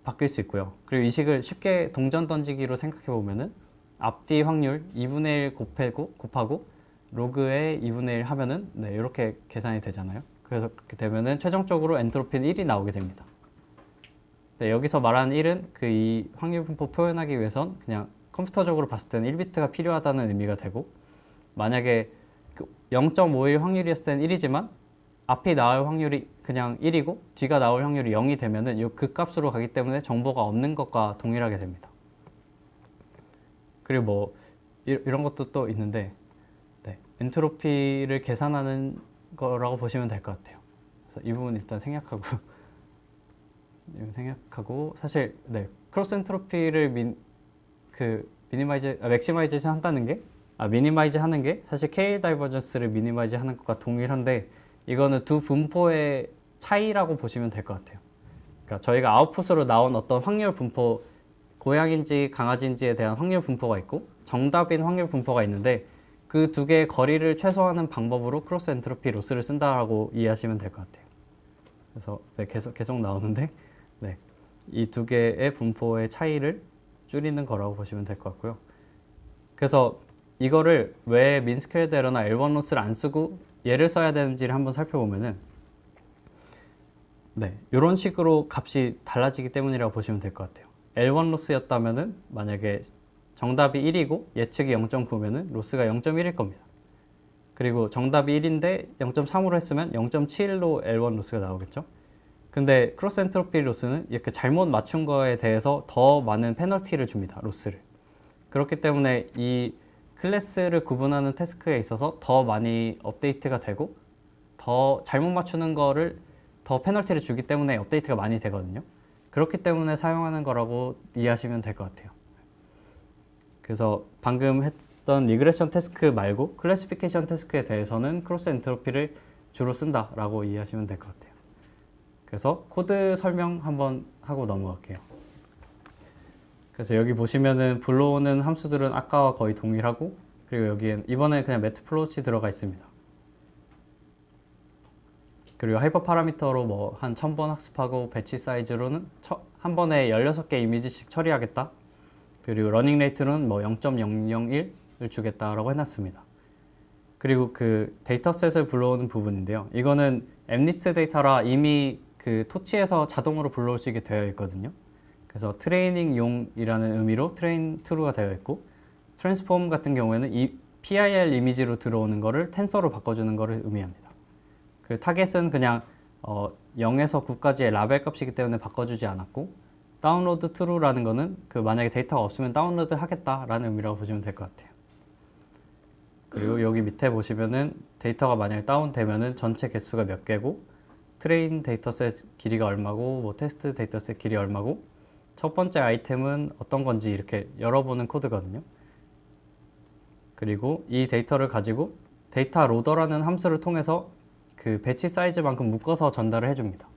바뀔 수 있고요. 그리고 이 식을 쉽게 동전 던지기로 생각해보면은 앞뒤 확률 2분의 1 곱하고 로그의 2분의 1 하면은 네, 이렇게 계산이 되잖아요. 그래서 그렇게 되면은 최종적으로 엔트로피는 1이 나오게 됩니다. 네, 여기서 말하는 1은 그 이 확률 분포 표현하기 위해선 그냥 컴퓨터적으로 봤을 때는 1비트가 필요하다는 의미가 되고, 만약에 0.5일 확률이었을 때는 1이지만 앞이 나올 확률이 그냥 1이고 뒤가 나올 확률이 0이 되면은 그 값으로 가기 때문에 정보가 없는 것과 동일하게 됩니다. 그리고 뭐 이런 것도 또 있는데, 네, 엔트로피를 계산하는 거라고 보시면 될 것 같아요. 그래서 이 부분 일단 생각하고 사실 네, 크로스 엔트로피를 맥시마이제이션 한다는 게 미니마이즈 하는 게 사실 KL 다이버전스를 미니마이즈 하는 것과 동일한데, 이거는 두 분포의 차이라고 보시면 될 것 같아요. 그러니까 저희가 아웃풋으로 나온 어떤 확률 분포, 고양인지 강아지인지에 대한 확률 분포가 있고 정답인 확률 분포가 있는데, 그 두 개의 거리를 최소화하는 방법으로 크로스 엔트로피 로스를 쓴다라고 이해하시면 될 것 같아요. 그래서 네, 계속 나오는데 네, 이 두 개의 분포의 차이를 줄이는 거라고 보시면 될 것 같고요. 그래서 이거를 왜 민스퀘어드 에러나 L1 로스를 안 쓰고 얘를 써야 되는지를 한번 살펴보면은 네, 이런 식으로 값이 달라지기 때문이라고 보시면 될 것 같아요. L1 로스였다면은 만약에 정답이 1이고 예측이 0.9면은 로스가 0.1일 겁니다. 그리고 정답이 1인데 0.3으로 했으면 0.7로 L1 로스가 나오겠죠. 근데 크로스 엔트로피 로스는 이렇게 잘못 맞춘 거에 대해서 더 많은 페널티를 줍니다. 로스를. 그렇기 때문에 이 클래스를 구분하는 태스크에 있어서 더 많이 업데이트가 되고 더 잘못 맞추는 거를 더 페널티를 주기 때문에 업데이트가 많이 되거든요. 그렇기 때문에 사용하는 거라고 이해하시면 될 것 같아요. 그래서 방금 했던 리그레션 태스크 말고 클래시피케이션 태스크에 대해서는 크로스 엔트로피를 주로 쓴다라고 이해하시면 될 것 같아요. 그래서 코드 설명 한번 하고 넘어갈게요. 그래서 여기 보시면은 불러오는 함수들은 아까와 거의 동일하고, 그리고 여기엔 이번에 그냥 매트플롯이 들어가 있습니다. 그리고 하이퍼 파라미터로 뭐 한 1000번 학습하고 배치 사이즈로는 한 번에 16개 이미지씩 처리하겠다. 그리고 러닝 레이트는 뭐 0.001을 주겠다라고 해놨습니다. 그리고 그 데이터셋을 불러오는 부분인데요. 이거는 엠리스트 데이터라 이미 그 토치에서 자동으로 불러올 수 있게 되어 있거든요. 그래서 트레이닝용이라는 의미로 트레인 true가 되어 있고, 트랜스폼 같은 경우에는 이 PIL 이미지로 들어오는 거를 텐서로 바꿔주는 거를 의미합니다. 그 타겟은 그냥 0에서 9까지의 라벨 값이기 때문에 바꿔주지 않았고, 다운로드 true라는 거는 그 만약에 데이터가 없으면 다운로드 하겠다라는 의미라고 보시면 될 것 같아요. 그리고 여기 밑에 보시면은 데이터가 만약에 다운되면은 전체 개수가 몇 개고, 트레인 데이터셋 길이가 얼마고, 뭐 테스트 데이터셋 길이 얼마고, 첫 번째 아이템은 어떤 건지 이렇게 열어보는 코드거든요. 그리고 이 데이터를 가지고 데이터 로더라는 함수를 통해서 그 배치 사이즈만큼 묶어서 전달을 해줍니다.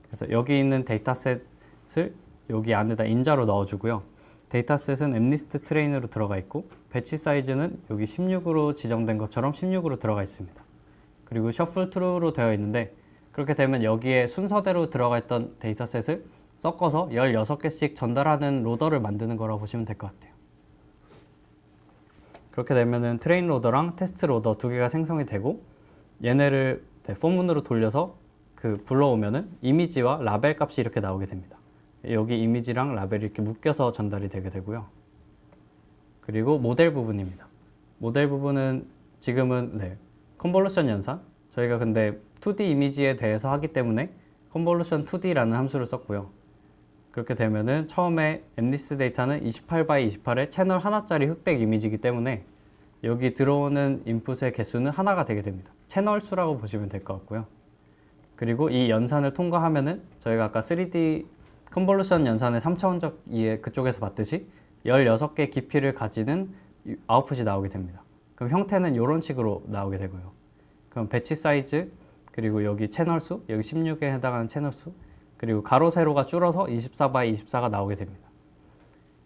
그래서 여기 있는 데이터셋을 여기 안에다 인자로 넣어주고요. 데이터셋은 엠리스트 트레인으로 들어가 있고, 배치 사이즈는 여기 16으로 지정된 것처럼 16으로 들어가 있습니다. 그리고 셔플 트루로 되어 있는데, 그렇게 되면 여기에 순서대로 들어가 있던 데이터셋을 섞어서 16개씩 전달하는 로더를 만드는 거라고 보시면 될 것 같아요. 그렇게 되면은 트레인 로더랑 테스트 로더 두 개가 생성이 되고, 얘네를 포문으로 돌려서 그 불러오면은 이미지와 라벨 값이 이렇게 나오게 됩니다. 여기 이미지랑 라벨이 이렇게 묶여서 전달이 되게 되고요. 그리고 모델 부분입니다. 모델 부분은 지금은 컨볼루션 연산, 저희가 근데 2D 이미지에 대해서 하기 때문에 컨볼루션 2D라는 함수를 썼고요. 그렇게 되면은 처음에 엠리스트 데이터는 28x28의 채널 하나짜리 흑백 이미지이기 때문에 여기 들어오는 인풋의 개수는 하나가 되게 됩니다. 채널 수라고 보시면 될 것 같고요. 그리고 이 연산을 통과하면은 저희가 아까 3D 컨볼루션 연산의 3차원적 이해 그쪽에서 봤듯이 16개 깊이를 가지는 아웃풋이 나오게 됩니다. 그럼 형태는 이런 식으로 나오게 되고요. 그럼 배치 사이즈 그리고 여기 채널 수, 여기 16에 해당하는 채널 수, 그리고 가로 세로가 줄어서 24/24가 나오게 됩니다.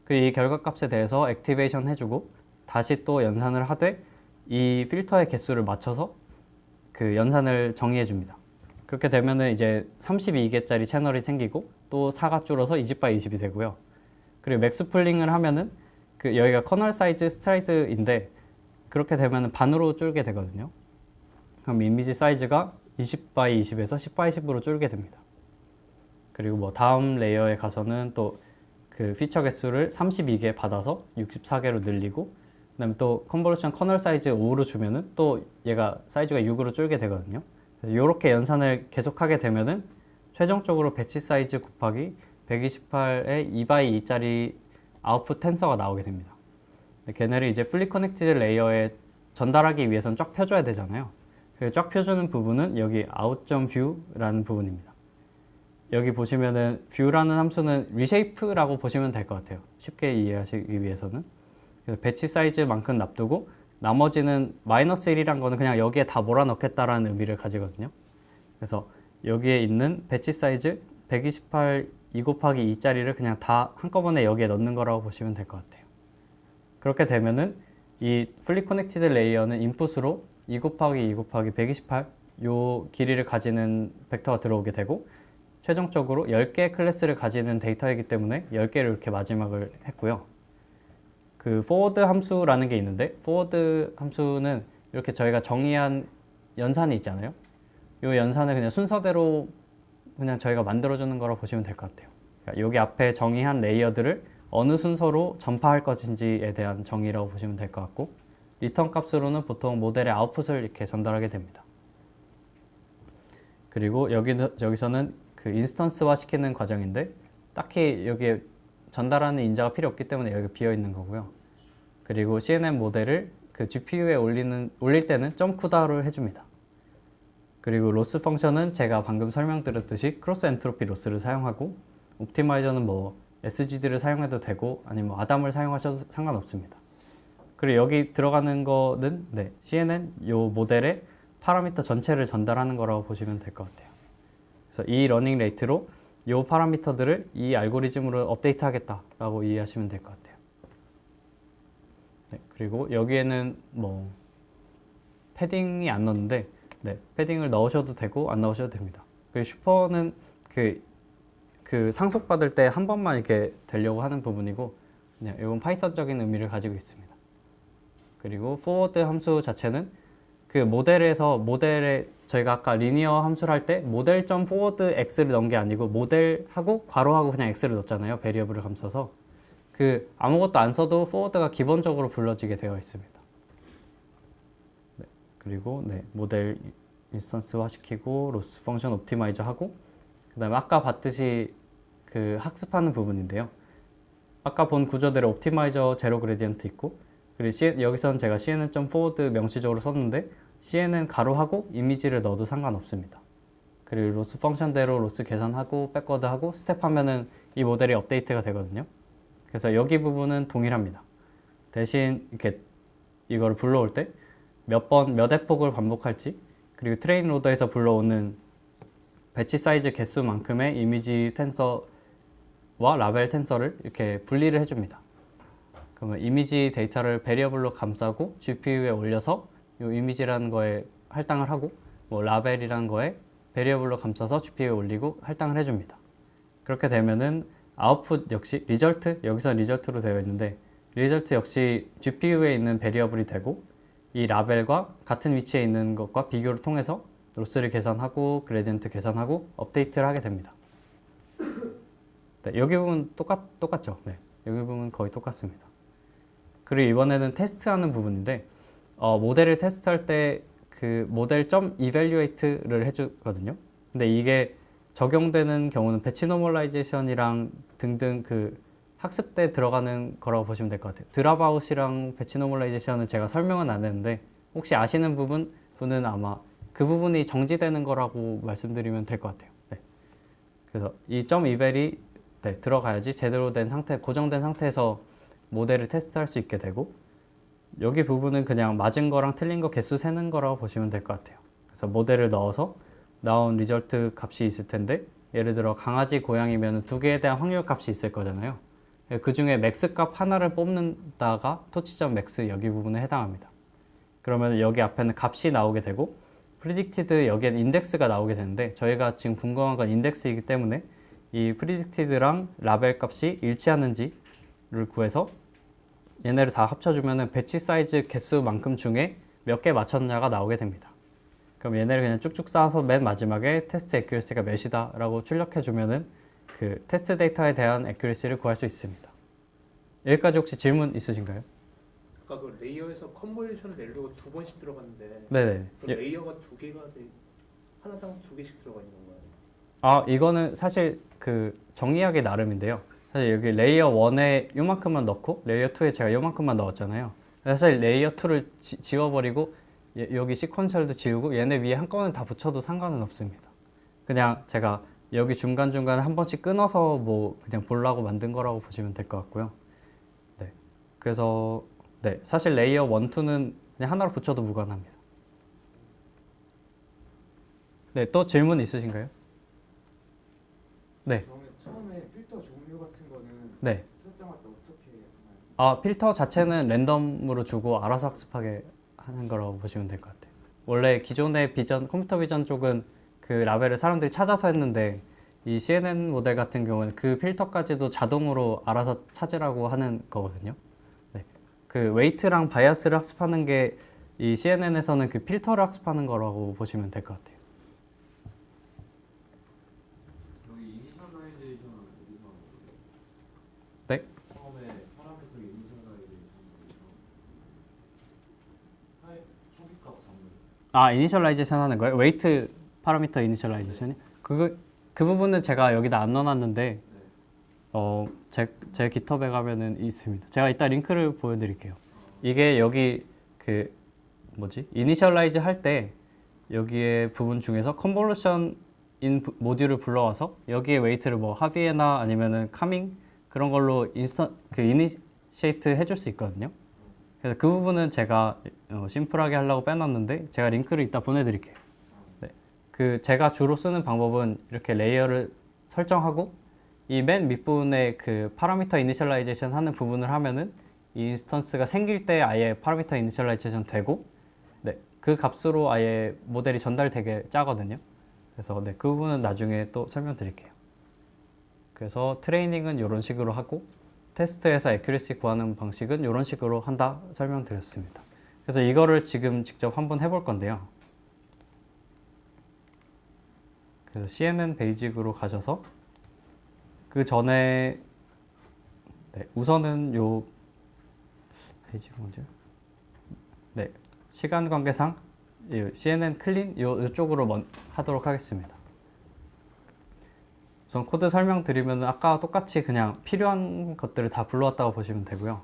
그리고 이 결과값에 대해서 액티베이션 해주고 다시 또 연산을 하되 이 필터의 개수를 맞춰서 그 연산을 정의해 줍니다. 그렇게 되면은 이제 32개짜리 채널이 생기고 또 4가 줄어서 20/20이 되고요. 그리고 맥스 풀링을 하면은 그 여기가 커널 사이즈 스트라이드인데 그렇게 되면은 반으로 줄게 되거든요. 그럼 이미지 사이즈가 20/20에서 10/10으로 줄게 됩니다. 그리고 뭐 다음 레이어에 가서는 또 그 피처 개수를 32개 받아서 64개로 늘리고 그다음에 또 컨버전 커널 사이즈 5로 주면은 또 얘가 사이즈가 6으로 줄게 되거든요. 그래서 이렇게 연산을 계속하게 되면은 최종적으로 배치 사이즈 곱하기 128의 2/2짜리 아웃풋 텐서가 나오게 됩니다. 걔네를 이제 풀리 커넥티드 레이어에 전달하기 위해서는 쫙 펴줘야 되잖아요. 그 쫙 펴주는 부분은 여기 out.view라는 부분입니다. 여기 보시면은 view라는 함수는 reshape라고 보시면 될 것 같아요. 쉽게 이해하시기 위해서는. 그래서 배치 사이즈만큼 납두고 나머지는 -1이란 거는 그냥 여기에 다 몰아넣겠다라는 의미를 가지거든요. 그래서 여기에 있는 배치 사이즈 128 2 곱하기 2짜리를 그냥 다 한꺼번에 여기에 넣는 거라고 보시면 될 것 같아요. 그렇게 되면은 이 fully connected 레이어는 인풋으로 2 곱하기 2 곱하기 128 요 길이를 가지는 벡터가 들어오게 되고 최종적으로 10개의 클래스를 가지는 데이터이기 때문에 10개를 이렇게 마지막을 했고요. 그 forward 함수라는 게 있는데 forward 함수는 이렇게 저희가 정의한 연산이 있잖아요. 이 연산을 그냥 순서대로 그냥 저희가 만들어주는 거라고 보시면 될 것 같아요. 그러니까 여기 앞에 정의한 레이어들을 어느 순서로 전파할 것인지에 대한 정의라고 보시면 될 것 같고 리턴 값으로는 보통 모델의 아웃풋을 이렇게 전달하게 됩니다. 그리고 여기서는 그 인스턴스화 시키는 과정인데 딱히 여기에 전달하는 인자가 필요 없기 때문에 여기 비어 있는 거고요. 그리고 CNN 모델을 그 GPU에 올릴 때는 점쿠다를 해줍니다. 그리고 로스 펑션은 제가 방금 설명드렸듯이 크로스 엔트로피 로스를 사용하고 옵티마이저는 뭐 SGD를 사용해도 되고 아니면 뭐 아담을 사용하셔도 상관없습니다. 그리고 여기 들어가는 거는 CNN 요 모델의 파라미터 전체를 전달하는 거라고 보시면 될 것 같아요. 그래서 이 러닝 레이트로 요 파라미터들을 이 알고리즘으로 업데이트 하겠다라고 이해하시면 될 것 같아요. 그리고 여기에는 뭐 패딩이 안 넣었는데 패딩을 넣으셔도 되고 안 넣으셔도 됩니다. 그리고 슈퍼는 그 상속받을 때 한 번만 이렇게 되려고 하는 부분이고 그냥 이건 파이썬적인 의미를 가지고 있습니다. 그리고 forward 함수 자체는 그 모델에 저희가 아까 리니어 함수를 할 때 모델.forward x를 넣은 게 아니고 모델하고 괄호하고 그냥 x를 넣었잖아요. 베리어블을 감싸서 그 아무것도 안 써도 forward가 기본적으로 불러지게 되어 있습니다. 그리고 모델 인스턴스화 시키고 로스 펑션 옵티마이저 하고 그 다음에 아까 봤듯이 그 학습하는 부분인데요. 아까 본 구조대로 옵티마이저 제로 그레디언트 있고 그리고 여기서는 제가 CNN.forward 명시적으로 썼는데 CNN 가로하고 이미지를 넣어도 상관없습니다. 그리고 로스 펑션대로 로스 계산하고 백워드하고 스텝하면은 이 모델이 업데이트가 되거든요. 그래서 여기 부분은 동일합니다. 대신 이렇게 이거를 불러올 때 몇 회폭을 반복할지 그리고 트레인 로더에서 불러오는 배치 사이즈 개수만큼의 이미지 텐서와 라벨 텐서를 이렇게 분리를 해줍니다. 그러면 이미지 데이터를 베리어블로 감싸고 GPU에 올려서 이 이미지라는 거에 할당을 하고 뭐 라벨이라는 거에 베리어블로 감싸서 GPU에 올리고 할당을 해줍니다. 그렇게 되면은 아웃풋 역시 리절트, 여기서 리절트로 되어 있는데 리절트 역시 GPU에 있는 베리어블이 되고 이 라벨과 같은 위치에 있는 것과 비교를 통해서 로스를 계산하고 그레디언트 계산하고 업데이트를 하게 됩니다. 여기 부분 똑같죠? 여기 부분 거의 똑같습니다. 그리고 이번에는 테스트하는 부분인데 모델을 테스트할 때 그 모델.evaluate를 해주거든요. 근데 이게 적용되는 경우는 배치 노멀라이제이션이랑 등등 그 학습 때 들어가는 거라고 보시면 될 것 같아요. 드랍아웃이랑 배치 노멀라이제이션은 제가 설명은 안 했는데 혹시 아시는 분은 아마 그 부분이 정지되는 거라고 말씀드리면 될 것 같아요. 그래서 이 .eval이 들어가야지 제대로 된 상태, 고정된 상태에서 모델을 테스트할 수 있게 되고 여기 부분은 그냥 맞은 거랑 틀린 거 개수 세는 거라고 보시면 될 것 같아요. 그래서 모델을 넣어서 나온 리절트 값이 있을 텐데 예를 들어 강아지, 고양이면 두 개에 대한 확률 값이 있을 거잖아요. 그 중에 맥스 값 하나를 뽑는다가 토치점 맥스 여기 부분에 해당합니다. 그러면 여기 앞에는 값이 나오게 되고 predicted 여기에는 인덱스가 나오게 되는데 저희가 지금 궁금한 건 인덱스이기 때문에 이 predicted랑 라벨 값이 일치하는지를 구해서 얘네를 다 합쳐주면 배치 사이즈 개수만큼 중에 몇 개 맞췄냐가 나오게 됩니다. 그럼 얘네를 그냥 쭉쭉 쌓아서 맨 마지막에 테스트 애큐러시가 몇이다 라고 출력해주면은 그 테스트 데이터에 대한 애큐러시를 구할 수 있습니다. 여기까지 혹시 질문 있으신가요? 아까 그 레이어에서 컨볼루션을 내려고 두 번씩 들어갔는데 네네. 그럼 레이어가 두 개가 하나당 두 개씩 들어가 있는 건가요? 아, 이거는 사실 그 정의하기 나름인데요. 사실 여기 레이어 1에 요만큼만 넣고 레이어 2에 제가 요만큼만 넣었잖아요. 사실 레이어 2를 지워버리고 여기 시퀀셜도 지우고 얘네 위에 한꺼번에 다 붙여도 상관은 없습니다. 그냥 제가 여기 중간중간 한 번씩 끊어서 뭐 그냥 보려고 만든 거라고 보시면 될 것 같고요. 네. 그래서 네, 사실 레이어 1, 2는 그냥 하나로 붙여도 무관합니다. 네, 또 질문 있으신가요? 네. 처음에 필터 종류 같은 거는 네. 설정할 때 어떻게 하나요? 아, 필터 자체는 랜덤으로 주고 알아서 학습하게 하는 거라고 보시면 될 것 같아요. 원래 기존의 비전, 컴퓨터 비전 쪽은 그 라벨을 사람들이 찾아서 했는데 이 CNN 모델 같은 경우는 그 필터까지도 자동으로 알아서 찾으라고 하는 거거든요. 네. 그 웨이트랑 바이어스를 학습하는 게 이 CNN에서는 그 필터를 학습하는 거라고 보시면 될 것 같아요. 여기 이니셜라이제이션은 어디서 하는 거예요? 네? 처음에 파라미터 이니셜라이제이션에서 초기값 잡는 아, 이니셜라이제이션 하는 거예요? 웨이트 파라미터 이니셜라이제이션이? 그 부분은 제가 여기다 안 넣어놨는데 제 깃허브에 가면은 있습니다. 제가 이따 링크를 보여드릴게요. 이게 여기 그 이니셜라이즈 할 때 여기에 부분 중에서 컨볼루션 인 모듈을 불러와서 여기에 웨이트를 뭐 하비에나 아니면은 카밍 그런 걸로 이니시에이트 해줄 수 있거든요. 그래서 그 부분은 제가 심플하게 하려고 빼놨는데 제가 링크를 이따 보내드릴게요. 네. 그 제가 주로 쓰는 방법은 이렇게 레이어를 설정하고 이 맨 밑부분에 그 파라미터 이니셜라이제이션 하는 부분을 하면은 이 인스턴스가 생길 때 아예 파라미터 이니셜라이제이션 되고 네, 그 값으로 아예 모델이 전달되게 짜거든요. 그래서 네, 그 부분은 나중에 또 설명드릴게요. 그래서 트레이닝은 이런 식으로 하고 테스트에서 애큐리시 구하는 방식은 이런 식으로 한다 설명드렸습니다. 그래서 이거를 지금 직접 한번 해볼 건데요. 그래서 CNN 베이직으로 가셔서 그 전에 네, 우선은 요 베이직 먼저 네, 시간 관계상 CNN 클린 이쪽으로 하도록 하겠습니다. 우선 코드 설명드리면 아까 똑같이 그냥 필요한 것들을 다 불러왔다고 보시면 되고요.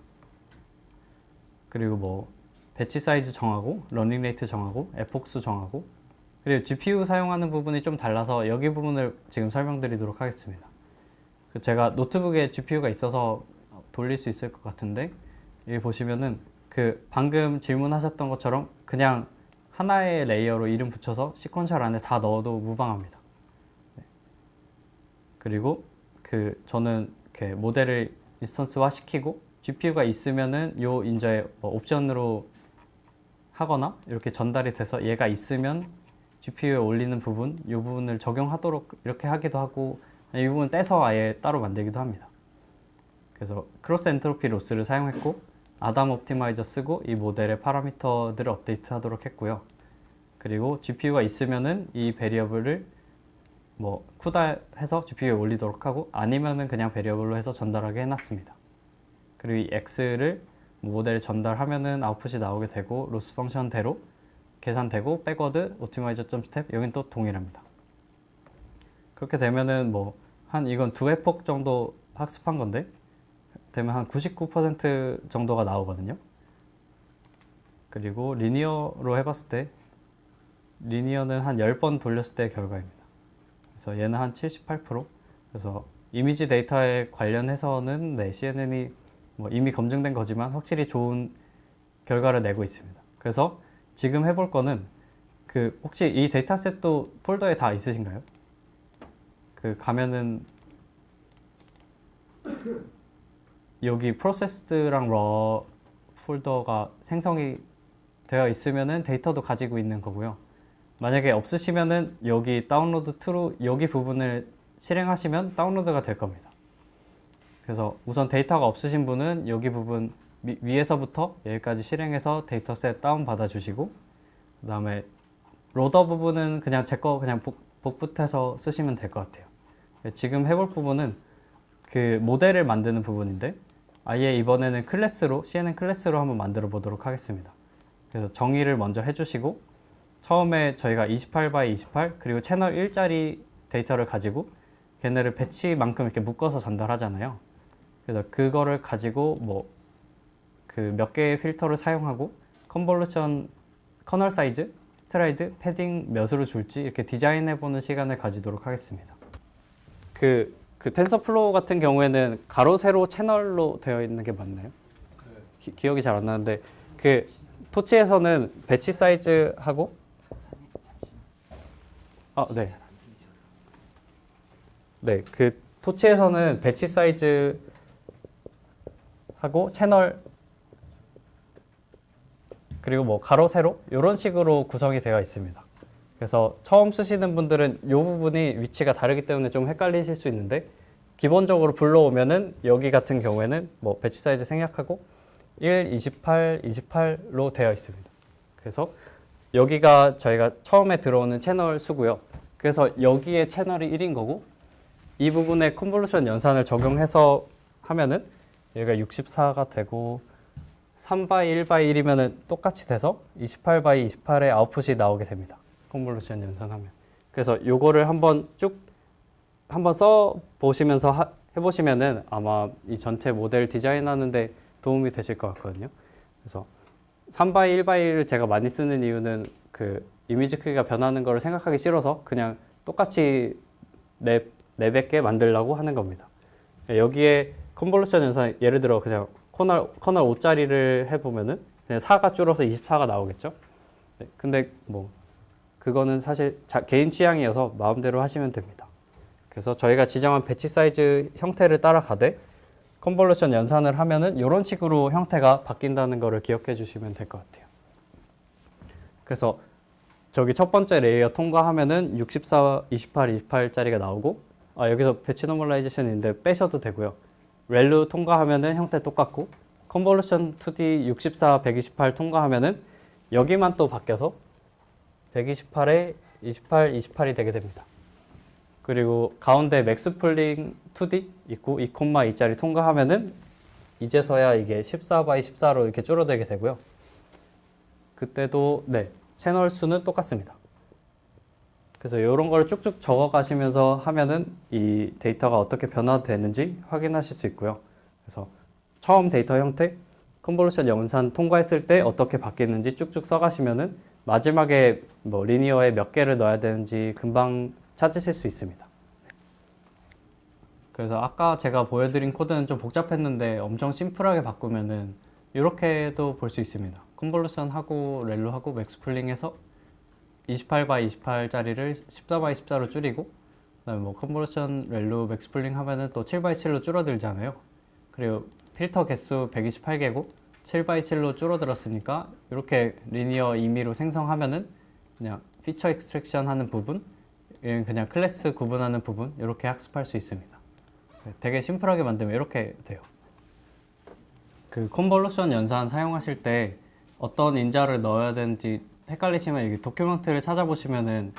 그리고 뭐 배치 사이즈 정하고 러닝 레이트 정하고 에폭수 정하고 그리고 GPU 사용하는 부분이 좀 달라서 여기 부분을 지금 설명드리도록 하겠습니다. 제가 노트북에 GPU가 있어서 돌릴 수 있을 것 같은데 여기 보시면은 그 방금 질문하셨던 것처럼 그냥 하나의 레이어로 이름 붙여서 시퀀셜 안에 다 넣어도 무방합니다. 네. 그리고 그 저는 이렇게 모델을 인스턴스화 시키고 GPU가 있으면은 요 이제 뭐 옵션으로 하거나 이렇게 전달이 돼서 얘가 있으면 GPU에 올리는 부분, 이 부분을 적용하도록 이렇게 하기도 하고 이 부분 떼서 아예 따로 만들기도 합니다. 그래서 크로스 엔트로피 로스를 사용했고 아담 옵티마이저 쓰고 이 모델의 파라미터들을 업데이트하도록 했고요. 그리고 GPU가 있으면은 이 베리어블을 뭐 쿠다 해서 GPU에 올리도록 하고 아니면은 그냥 베리어블로 해서 전달하게 해놨습니다. 그리고 이 X를 모델에 전달하면은 아웃풋이 나오게 되고 로스 펑션대로 계산되고 백워드 옵티마이저 점 스텝 여긴 또 동일합니다. 그렇게 되면은 뭐 한 이건 두 회폭 정도 학습한 건데 되면 한 99% 정도가 나오거든요. 그리고 리니어로 해봤을 때 리니어는 한 10번 돌렸을 때 결과입니다. 그래서 얘는 한 78%. 그래서 이미지 데이터에 관련해서는 네, CNN이 뭐 이미 검증된 거지만 확실히 좋은 결과를 내고 있습니다. 그래서 지금 해볼 거는 그 혹시 이 데이터셋도 폴더에 다 있으신가요? 그 가면은 여기 프로세스드랑 러 폴더가 생성이 되어 있으면은 데이터도 가지고 있는 거고요. 만약에 없으시면은 여기 다운로드 트루 여기 부분을 실행하시면 다운로드가 될 겁니다. 그래서 우선 데이터가 없으신 분은 여기 부분 위에서부터 여기까지 실행해서 데이터셋 다운 받아 주시고, 그 다음에 로더 부분은 그냥 제 거 그냥 복붙해서 쓰시면 될 것 같아요. 지금 해볼 부분은 그 모델을 만드는 부분인데, 아예 이번에는 클래스로 CNN 클래스로 한번 만들어 보도록 하겠습니다. 그래서 정의를 먼저 해주시고, 처음에 저희가 28x28 그리고 채널 1짜리 데이터를 가지고 걔네를 배치만큼 이렇게 묶어서 전달하잖아요. 그래서 그거를 가지고 뭐 그 몇 개의 필터를 사용하고 컨볼루션 커널 사이즈, 스트라이드, 패딩 몇으로 줄지 이렇게 디자인해 보는 시간을 가지도록 하겠습니다. 그 텐서플로우 같은 경우에는 가로 세로 채널로 되어 있는 게 맞나요? 기억이 잘 안 나는데 그 토치에서는 배치 사이즈하고 그 토치에서는 배치 사이즈하고 채널 그리고 뭐 가로 세로 이런 식으로 구성이 되어 있습니다. 그래서 처음 쓰시는 분들은 이 부분이 위치가 다르기 때문에 좀 헷갈리실 수 있는데, 기본적으로 불러오면은 여기 같은 경우에는 뭐 배치 사이즈 생략하고 1, 28, 28로 되어 있습니다. 그래서 여기가 저희가 처음에 들어오는 채널 수고요. 그래서 여기에 채널이 1인 거고, 이 부분에 컨볼루션 연산을 적용해서 하면은 여기가 64가 되고 3x 1x 1이면은 똑같이 돼서 28x 28의 아웃풋이 나오게 됩니다. 컨볼루션 연산하면. 그래서 요거를 한번 써 보시면서 해보시면은 아마 이 전체 모델 디자인하는데 도움이 되실 것 같거든요. 그래서 3x 1x를 제가 많이 쓰는 이유는 그 이미지 크기가 변하는 거를 생각하기 싫어서 그냥 똑같이 내뱉게 만들려고 하는 겁니다. 여기에 컨볼루션 연산 예를 들어 그냥 커널 5짜리를 해보면은 그냥 4가 줄어서 24가 나오겠죠. 네, 근데 뭐 그거는 사실 개인 취향이어서 마음대로 하시면 됩니다. 그래서 저희가 지정한 배치 사이즈 형태를 따라가되 컨볼루션 연산을 하면은 이런 식으로 형태가 바뀐다는 것을 기억해 주시면 될 것 같아요. 그래서 저기 첫 번째 레이어 통과하면은 64, 28, 28짜리가 나오고, 여기서 배치 노멀라이제이션인데 빼셔도 되고요. 렐루 통과하면은 형태 똑같고, 컨볼루션 2D 64, 128 통과하면은 여기만 또 바뀌어서 128에 28, 28이 되게 됩니다. 그리고 가운데 맥스 풀링 2D 있고 2,2짜리 통과하면은 이제서야 이게 14x 14로 이렇게 줄어들게 되고요. 그때도 채널 수는 똑같습니다. 그래서 이런 걸 쭉쭉 적어 가시면서 하면은 이 데이터가 어떻게 변화되는지 확인하실 수 있고요. 그래서 처음 데이터 형태, 컨볼루션 연산 통과했을 때 어떻게 바뀌는지 쭉쭉 써가시면은 마지막에 뭐 리니어에 몇 개를 넣어야 되는지 금방 찾으실 수 있습니다. 그래서 아까 제가 보여드린 코드는 좀 복잡했는데 엄청 심플하게 바꾸면은 이렇게도 볼 수 있습니다. 컨볼루션 하고 렐루 하고 맥스 풀링해서 28x 28짜리를 14x 14로 줄이고, 그다음에 뭐 컨볼루션 렐루 맥스 풀링 하면은 또 7x7로 줄어들잖아요. 그리고 필터 개수 128개고 7x7로 줄어들었으니까 이렇게 리니어 임의로 생성하면은 그냥 피처 익스트랙션 하는 부분, 그냥 클래스 구분하는 부분 이렇게 학습할 수 있습니다. 되게 심플하게 만들면 이렇게 돼요. 그 컨볼루션 연산 사용하실 때 어떤 인자를 넣어야 되는지 헷갈리시면 여기 도큐멘트를 찾아보시면은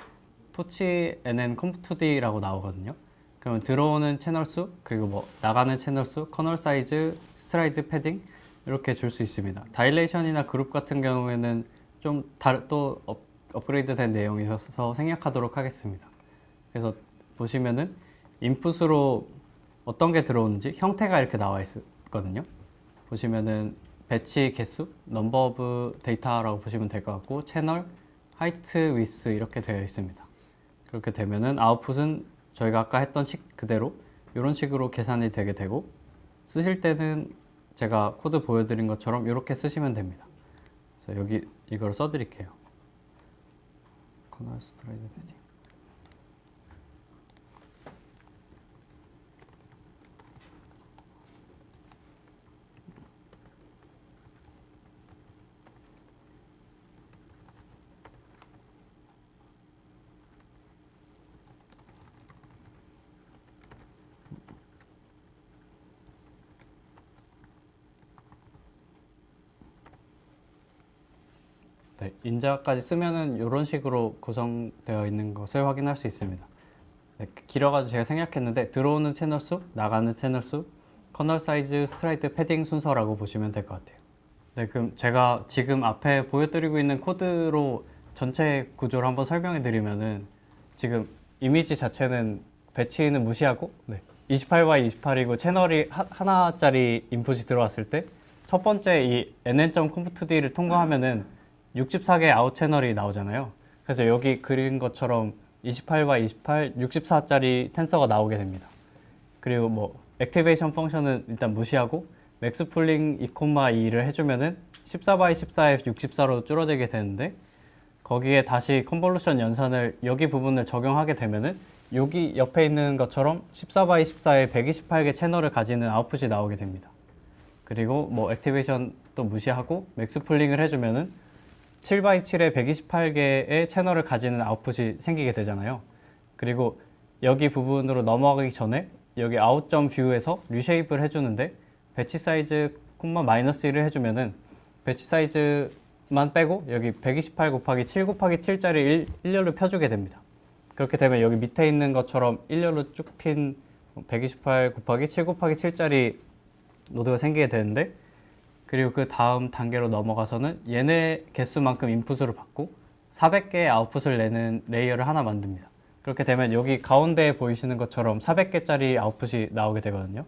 토치 nn comp2d라고 나오거든요. 그러면 들어오는 채널 수, 그리고 뭐 나가는 채널 수, 커널 사이즈, 스트라이드 패딩 이렇게 줄 수 있습니다. 다일레이션이나 그룹 같은 경우에는 좀 또 업그레이드 된 내용이어서 생략하도록 하겠습니다. 그래서 보시면은 인풋으로 어떤 게 들어오는지 형태가 이렇게 나와 있거든요. 보시면은 배치 개수, 넘버 오브 데이터라고 보시면 될 것 같고, 채널, 하이트, 위스 이렇게 되어 있습니다. 그렇게 되면은 아웃풋은 저희가 아까 했던 식 그대로 이런 식으로 계산이 되게 되고, 쓰실 때는 제가 코드 보여드린 것처럼 이렇게 쓰시면 됩니다. 그래서 여기 이걸 써드릴게요. 커널 스트라이드 패딩. 네, 인자까지 쓰면은 이런 식으로 구성되어 있는 것을 확인할 수 있습니다. 네, 길어가지고 제가 생략했는데 들어오는 채널 수, 나가는 채널 수, 커널 사이즈, 스트라이트 패딩 순서라고 보시면 될 것 같아요. 네, 그럼 제가 지금 앞에 보여드리고 있는 코드로 전체 구조를 한번 설명해 드리면은 지금 이미지 자체는 배치는 무시하고 28x 28이고 채널이 하나짜리 인풋이 들어왔을 때 첫 번째 이 nn.conv2d를 통과하면은 64개 아웃 채널이 나오잖아요. 그래서 여기 그린 것처럼 28x 28, 64짜리 텐서가 나오게 됩니다. 그리고 뭐 액티베이션 펑션은 일단 무시하고 맥스 풀링 2,2를 해주면은 14x 14에 64로 줄어들게 되는데 거기에 다시 컨볼루션 연산을 여기 부분을 적용하게 되면은 여기 옆에 있는 것처럼 14x 14에 128개 채널을 가지는 아웃풋이 나오게 됩니다. 그리고 뭐 액티베이션 또 무시하고 맥스 풀링을 해주면은 7x7에 128개의 채널을 가지는 아웃풋이 생기게 되잖아요. 그리고 여기 부분으로 넘어가기 전에 여기 아웃점 뷰에서 리쉐입을 해주는데 배치 사이즈 콤마 마이너스 1을 해주면은 배치 사이즈만 빼고 여기 128 곱하기 7 곱하기 7짜리 일렬로 펴주게 됩니다. 그렇게 되면 여기 밑에 있는 것처럼 일렬로 쭉 핀 128 곱하기 7 곱하기 7짜리 노드가 생기게 되는데 그리고 그 다음 단계로 넘어가서는 얘네 개수만큼 인풋으로 받고 400개의 아웃풋을 내는 레이어를 하나 만듭니다. 그렇게 되면 여기 가운데에 보이시는 것처럼 400개짜리 아웃풋이 나오게 되거든요.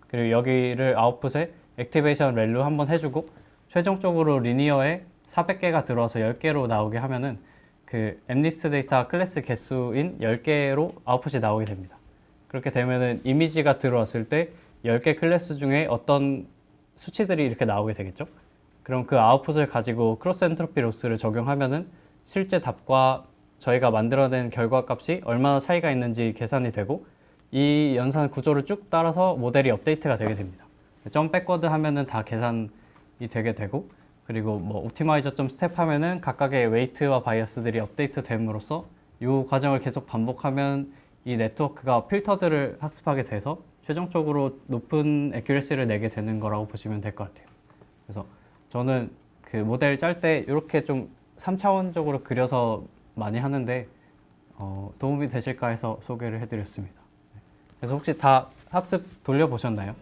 그리고 여기를 아웃풋에 액티베이션 렐루 한번 해주고 최종적으로 리니어에 400개가 들어와서 10개로 나오게 하면은 그 엠리스트 데이터 클래스 개수인 10개로 아웃풋이 나오게 됩니다. 그렇게 되면은 이미지가 들어왔을 때 10개 클래스 중에 어떤 수치들이 이렇게 나오게 되겠죠. 그럼 그 아웃풋을 가지고 크로스 엔트로피 로스를 적용하면은 실제 답과 저희가 만들어낸 결과값이 얼마나 차이가 있는지 계산이 되고 이 연산 구조를 쭉 따라서 모델이 업데이트가 되게 됩니다. 점 백워드 하면은 다 계산이 되게 되고 그리고 뭐 옵티마이저 점 스텝 하면은 각각의 웨이트와 바이어스들이 업데이트 됨으로써 이 과정을 계속 반복하면 이 네트워크가 필터들을 학습하게 돼서 최종적으로 높은 애큐러시를 내게 되는 거라고 보시면 될 것 같아요. 그래서 저는 그 모델 짤 때 이렇게 좀 3차원적으로 그려서 많이 하는데 도움이 되실까 해서 소개를 해드렸습니다. 그래서 혹시 다 학습 돌려보셨나요?